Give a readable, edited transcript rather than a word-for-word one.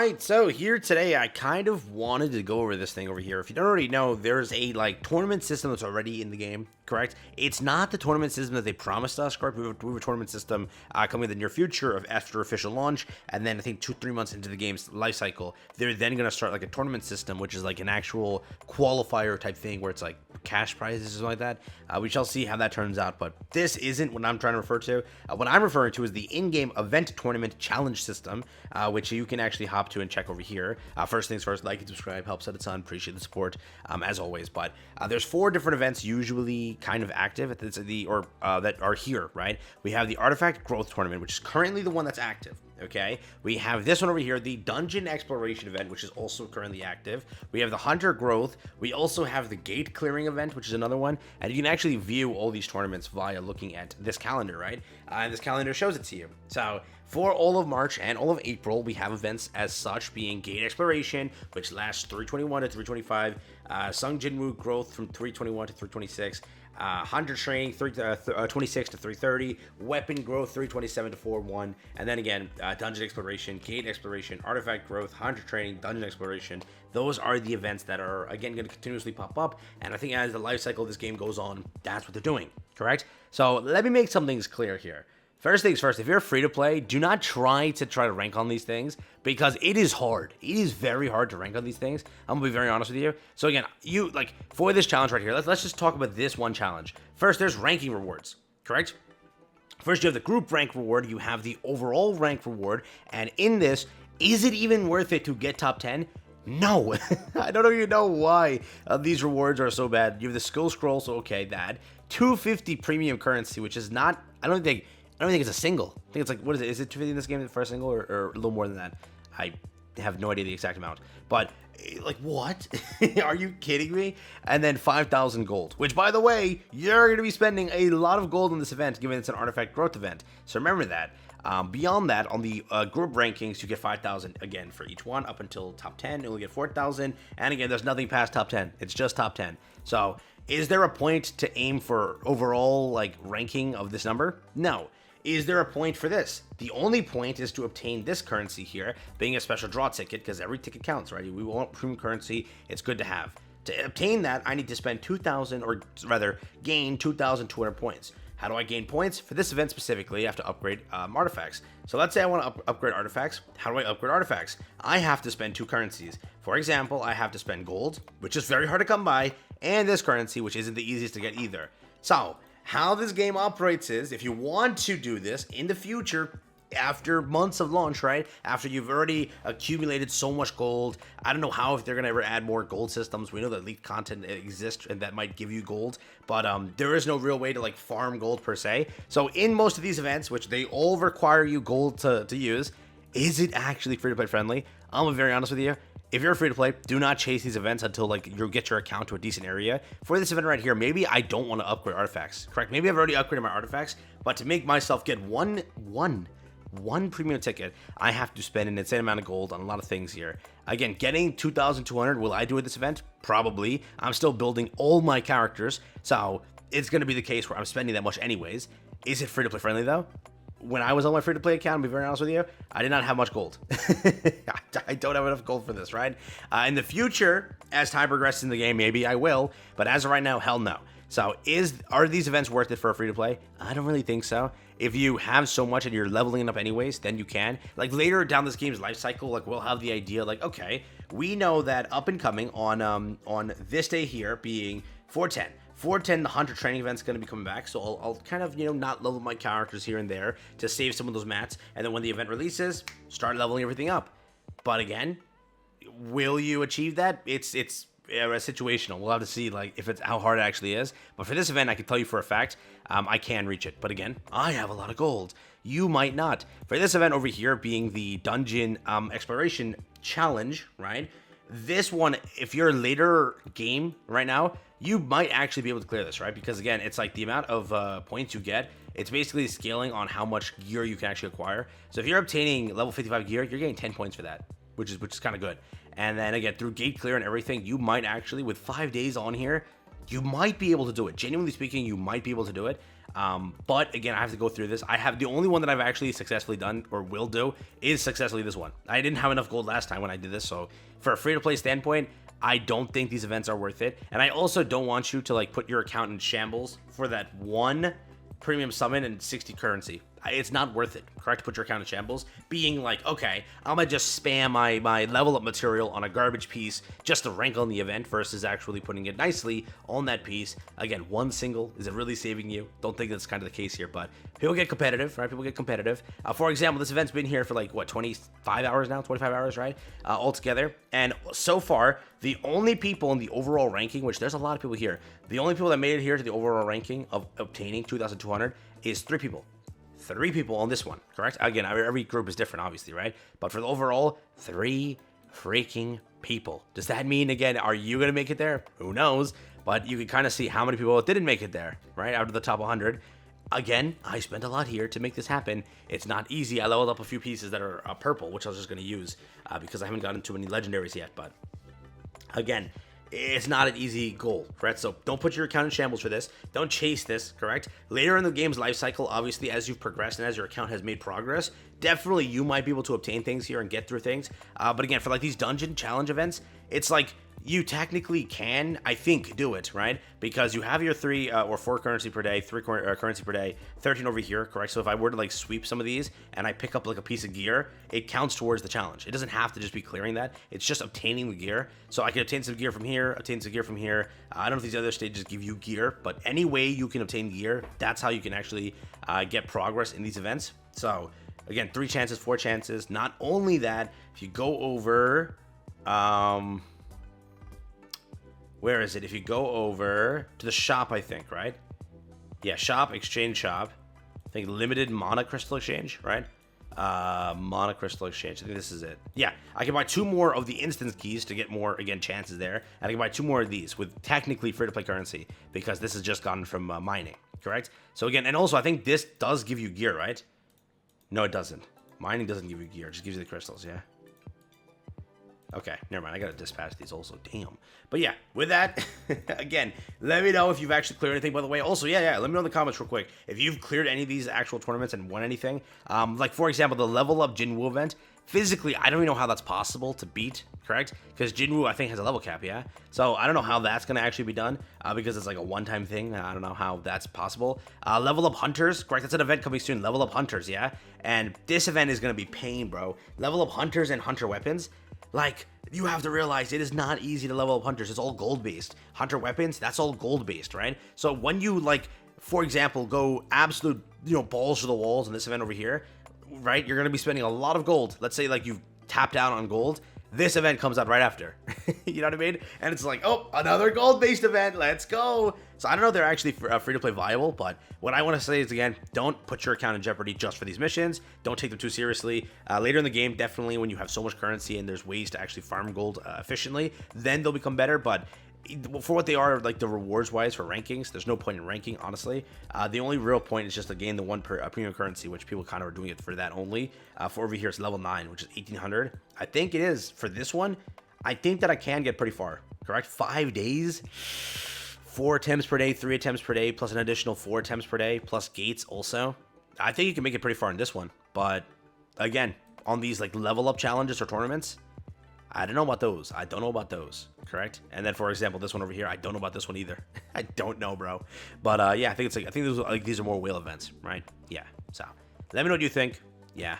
Alright, so here today I kind of wanted to go over this thing over here. If you don't already know, there's a tournament system that's already in the game, correct? It's not the tournament system that they promised us, correct? We have a tournament system coming in the near future after official launch, and then I think 2-3 months into the game's life cycle, they're then going to start like a tournament system, which is like an actual qualifier type thing where it's like cash prizes or something like that. We shall see how that turns out, but this isn't what I'm trying to refer to. What I'm referring to is the in-game event tournament challenge system, which you can actually hop to and check over here. First things first, like and subscribe, helps out a ton, appreciate the support as always. But there's 4 different events usually kind of active that are here, right? We have the Artifact Growth Tournament, which is currently the one that's active. Okay, we have this one over here, the Dungeon Exploration event, which is also currently active. We have the Hunter Growth. We also have the Gate Clearing event, which is another one. And you can actually view all these tournaments via looking at this calendar, right? And this calendar shows it to you. So for all of March and all of April, we have events as such, being Gate Exploration, which lasts 321 to 325, Sung Jinwoo Growth from 321 to 326, Hunter Training 26 to 330, Weapon Growth 327 to 41, and then again Dungeon Exploration, Gate Exploration, Artifact Growth, Hunter Training, Dungeon Exploration. Those are the events that are again going to continuously pop up, and I think as the life cycle of this game goes on, that's what they're doing, correct? So let me make some things clear here. First things first, if you're free to play, do not try to rank on these things, because it is hard. It is very hard to rank on these things. I'm gonna be very honest with you. So again, for this challenge right here, let's just talk about this one challenge. First, there's ranking rewards, correct? First, you have the group rank reward, you have the overall rank reward, and in this, is it even worth it to get top 10? No. I don't even know why these rewards are so bad. You have the skill scroll, so okay, that. 250 premium currency, which is not, I don't think it's a single. I think it's like, what is it? Is it 250 in this game for a single or a little more than that? I have no idea the exact amount. But, like, what? Are you kidding me? And then 5,000 gold, which, by the way, you're going to be spending a lot of gold in this event, given it's an Artifact Growth event. So remember that. Beyond that, on the group rankings, you get 5,000 again for each one. Up until top 10, you'll get 4,000. And again, there's nothing past top 10. It's just top 10. So is there a point to aim for overall, ranking of this number? No. Is there a point for this? The only point is to obtain this currency here, being a special draw ticket, because every ticket counts, right? We want premium currency, it's good to have. To obtain that, I need to spend 2,000, or rather, gain 2,200 points. How do I gain points? For this event specifically, I have to upgrade artifacts. So let's say I want to upgrade artifacts. How do I upgrade artifacts? I have to spend 2 currencies. For example, I have to spend gold, which is very hard to come by, and this currency, which isn't the easiest to get either. So how this game operates is, if you want to do this in the future, after months of launch, right? After you've already accumulated so much gold, I don't know how if they're gonna ever add more gold systems. We know that leaked content exists and that might give you gold, but there is no real way to farm gold per se. So in most of these events, which they all require you gold to use, is it actually free to play friendly? I'm gonna be very honest with you. If you're free to play, do not chase these events until you get your account to a decent area. For this event right here, maybe I don't want to upgrade artifacts, correct? Maybe I've already upgraded my artifacts, but to make myself get one premium ticket, I have to spend an insane amount of gold on a lot of things here. Again, getting 2,200, will I do at this event? Probably. I'm still building all my characters, so it's going to be the case where I'm spending that much anyways. Is it free to play friendly though? When I was on my free-to-play account, I'll be very honest with you, I did not have much gold. I don't have enough gold for this, right? In the future, as time progresses in the game, maybe I will, but as of right now, hell no. So are these events worth it for a free-to-play? I don't really think so. If you have so much and you're leveling it up anyways, then you can. Later down this game's life cycle, we'll have the idea, okay, we know that up and coming on this day here being 410, 410, the Hunter Training event's going to be coming back, so I'll kind of, not level my characters here and there to save some of those mats, and then when the event releases, start leveling everything up. But again, will you achieve that? It's situational. We'll have to see, how hard it actually is. But for this event, I can tell you for a fact, I can reach it. But again, I have a lot of gold. You might not. For this event over here, being the Dungeon Exploration Challenge, right? This one, if you're later game right now, you might actually be able to clear this, right? Because again, it's the amount of points you get, it's basically scaling on how much gear you can actually acquire. So if you're obtaining level 55 gear, you're getting 10 points for that, which is kind of good. And then again, through gate clear and everything, you might actually, with 5 days on here, you might be able to do it. Genuinely speaking, you might be able to do it. But again, I have to go through this. I have the only one that I've actually successfully done or will do is successfully this one. I didn't have enough gold last time when I did this, so for a free-to-play standpoint, I don't think these events are worth it. And I also don't want you to like put your account in shambles for that one premium summon and 60 currency. It's not worth it, correct, to put your account in shambles, being like, okay, I'm gonna just spam my level up material on a garbage piece just to rank on the event versus actually putting it nicely on that piece. Again, one single, is it really saving you? Don't think that's kind of the case here, but people get competitive, right? People get competitive. For example, this event's been here for like, what, 25 hours now? 25 hours, right? Altogether. And so far, the only people in the overall ranking, which there's a lot of people here, the only people that made it here to the overall ranking of obtaining 2,200 is 3 people. 3 people on this one, correct? Again, every group is different, obviously, right? But for the overall, 3 freaking people. Does that mean, again, are you going to make it there? Who knows? But you can kind of see how many people didn't make it there, right? Out of the top 100. Again, I spent a lot here to make this happen. It's not easy. I leveled up a few pieces that are purple, which I was just going to use because I haven't gotten too many legendaries yet. But again, it's not an easy goal, correct? So don't put your account in shambles for this. Don't chase this, correct? Later in the game's life cycle, obviously, as you've progressed and as your account has made progress, definitely you might be able to obtain things here and get through things. But again, for like these dungeon challenge events, it's like you technically can, I think, do it, right? Because you have your 3 or 4 currency per day, 3 currency per day, 13 over here, correct? So if I were to like sweep some of these and I pick up like a piece of gear, it counts towards the challenge. It doesn't have to just be clearing that. It's just obtaining the gear. So I can obtain some gear from here, obtain some gear from here. I don't know if these other stages give you gear, but any way you can obtain gear, that's how you can actually get progress in these events. So again, 3 chances, 4 chances. Not only that, if you go over, where is it? If you go over to the shop, I think, right? Yeah, shop, exchange shop. I think limited mana crystal exchange, right? Mana crystal exchange. I think this is it. Yeah, I can buy 2 more of the instance keys to get more, again, chances there. And I can buy 2 more of these with technically free-to-play currency because this has just gotten from mining, correct? So again, and also I think this does give you gear, right? No, it doesn't. Mining doesn't give you gear. It just gives you the crystals, yeah? Okay, never mind. I gotta dispatch these also. Damn. But yeah, with that, again, let me know if you've actually cleared anything, by the way. Also, yeah, let me know in the comments real quick if you've cleared any of these actual tournaments and won anything. Like, for example, the level up Jinwoo event. Physically, I don't even know how that's possible to beat, correct? Because Jinwoo, I think, has a level cap, yeah? So I don't know how that's gonna actually be done because it's like a one-time thing. I don't know how that's possible. Level up Hunters, correct? That's an event coming soon. Level up Hunters, yeah? And this event is gonna be pain, bro. Level up Hunters and Hunter weapons. Like, you have to realize it is not easy to level up Hunters. It's all gold-based. Hunter weapons, that's all gold-based, right? So when you, like, for example, go absolute, balls to the walls in this event over here, right? You're going to be spending a lot of gold. Let's say, like, you've tapped out on gold. This event comes out right after. You know what I mean? And it's like, oh, another gold-based event. Let's go. So I don't know if they're actually free-to-play viable, but what I want to say is, again, don't put your account in jeopardy just for these missions. Don't take them too seriously. Later in the game, definitely when you have so much currency and there's ways to actually farm gold efficiently, then they'll become better. But for what they are, like the rewards wise for rankings, there's no point in ranking, honestly. The only real point is just to gain the 1 premium currency, which people kind of are doing it for that only. For over here, it's level 9, which is 1800. I think it is for this one. I think that I can get pretty far, correct? 5 days, 4 attempts per day, 3 attempts per day, plus an additional 4 attempts per day, plus gates also. I think you can make it pretty far in this one. But again, on these like level up challenges or tournaments, I don't know about those. I don't know about those, correct? And then, for example, this one over here, I don't know about this one either. I don't know, bro. But yeah, I think these are more whale events, right? Yeah. So let me know what you think. Yeah.